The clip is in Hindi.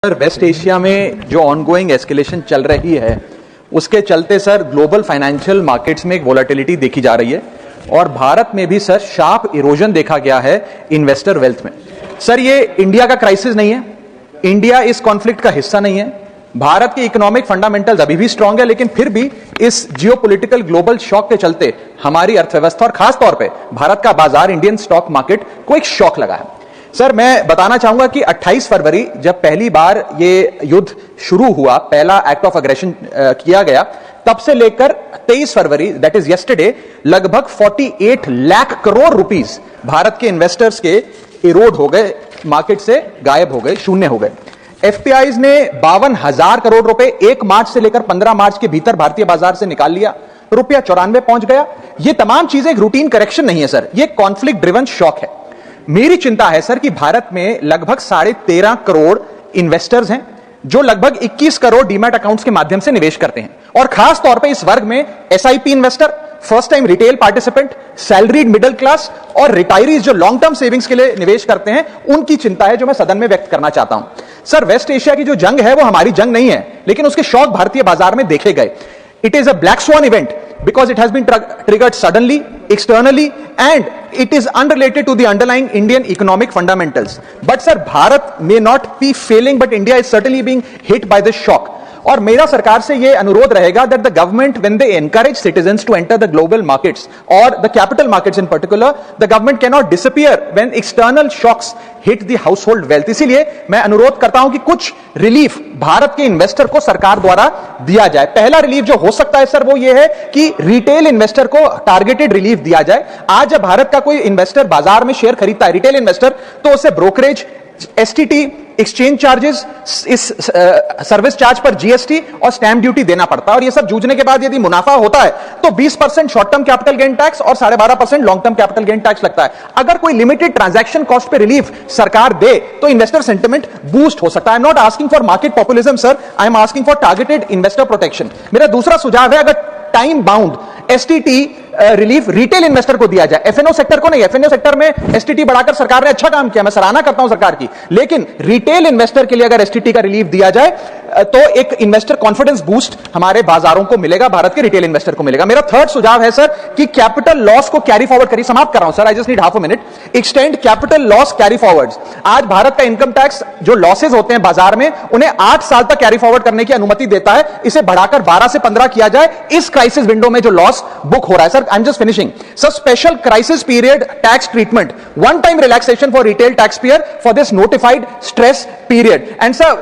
सर वेस्ट एशिया में जो ऑनगोइंग एस्केलेशन चल रही है उसके चलते सर ग्लोबल फाइनेंशियल मार्केट्स में एक वोलेटिलिटी देखी जा रही है और भारत में भी सर शार्प इरोजन देखा गया है इन्वेस्टर वेल्थ में। सर ये इंडिया का क्राइसिस नहीं है, इंडिया इस कॉन्फ्लिक्ट का हिस्सा नहीं है। भारत के इकोनॉमिक फंडामेंटल्स अभी भी स्ट्रांग है, लेकिन फिर भी इस जियोपॉलिटिकल ग्लोबल शॉक के चलते हमारी अर्थव्यवस्था और खास तौर पे भारत का बाजार इंडियन स्टॉक मार्केट को एक शॉक लगा है। सर मैं बताना चाहूंगा कि 28 फरवरी जब पहली बार ये युद्ध शुरू हुआ, पहला एक्ट ऑफ अग्रेशन किया गया, तब से लेकर 23 फरवरी दैट इज यस्टरडे लगभग 48 लाख करोड़ रुपीस भारत के इन्वेस्टर्स के इरोड हो गए, मार्केट से गायब हो गए, शून्य हो गए। एफपीआईज ने 52,000 करोड़ रुपए 1 मार्च से लेकर 15 मार्च के भीतर भारतीय बाजार से निकाल लिया, रुपया 94 पहुंच गया। ये तमाम चीजें एक रूटीन करेक्शन नहीं है सर, ये कॉन्फ्लिक्ट ड्रिवन शॉक है। मेरी चिंता है सर कि भारत में लगभग 13.5 करोड़ इन्वेस्टर्स हैं जो लगभग 21 करोड़ डीमैट अकाउंट्स के माध्यम से निवेश करते हैं, और खास तौर पे इस वर्ग में SIP investor, first time retail participant, salaried middle class और रिटायरीज जो लॉन्ग टर्म सेविंग्स के लिए निवेश करते हैं, उनकी चिंता है जो मैं सदन में व्यक्त करना चाहता हूं। सर वेस्ट एशिया की जो जंग है वो हमारी जंग नहीं है, लेकिन उसके शॉक भारतीय बाजार में देखे गए। It is a black swan event because it has been triggered suddenly, externally, and it is unrelated to the underlying Indian economic fundamentals. But sir, Bharat may not be failing, but India is certainly being hit by this shock. और मेरा सरकार से यह अनुरोध रहेगा that the government, when they encourage citizens to enter the global markets or the capital markets in particular, the government cannot disappear when external shocks hit the household wealth. इसीलिए मैं अनुरोध करता हूं कि कुछ रिलीफ भारत के इन्वेस्टर को सरकार द्वारा दिया जाए। पहला रिलीफ जो हो सकता है सर वो ये है कि रिटेल इन्वेस्टर को टारगेटेड रिलीफ दिया जाए। आज जब भारत का कोई इन्वेस्टर बाजार में शेयर खरीदता है, रिटेल इन्वेस्टर, तो उसे ब्रोकरेज, एसटीटी, एक्सचेंज चार्जेस, इस सर्विस चार्ज पर जीएसटी और स्टैंप ड्यूटी देना पड़ता है। और ये सब जूझने के बाद यदि मुनाफा होता है तो 20% short term capital gain tax और 12.5% long term capital gain tax लगता है। अगर कोई लिमिटेड ट्रांजैक्शन कॉस्ट पे रिलीफ सरकार दे तो इन्वेस्टर सेंटिमेंट बूस्ट हो सकता है। I am not asking for market populism sir, I am asking for targeted investor protection. मेरा दूसरा सुझाव है, अगर time bound STT relief retail investor को दिया जाए, एफएनओ सेक्टर को नहीं। एफएनओ सेक्टर में एसटीटी बढ़ाकर सरकार ने अच्छा काम किया, मैं सराहना करता हूं सरकार की, लेकिन रिटेल इन्वेस्टर के लिए अगर एसटीटी का रिलीफ दिया जाए तो एक इन्वेस्टर कॉन्फिडेंस बूस्ट हमारे बाजारों को मिलेगा, भारत के रिटेल इन्वेस्टर को मिलेगा। मेरा थर्ड सुझाव है सर कि कैपिटल लॉस को कैरी फॉरवर्ड करिए। समाप्त कर रहा हूं sir, I just need half a minute. Extend capital loss carry forwards. आज भारत का इनकम टैक्स जो लॉसेज होते हैं बाजार में, उन्हें 8 साल तक कैरी फॉरवर्ड करने की अनुमति देता है, इसे बढ़ाकर 12 से 15 किया जाए इस क्राइसिस विंडो में जो लॉस बुक हो रहा है। Sir I am just finishing. Sir special crisis period tax treatment, one time relaxation for retail tax payer for this notified stress period. And sir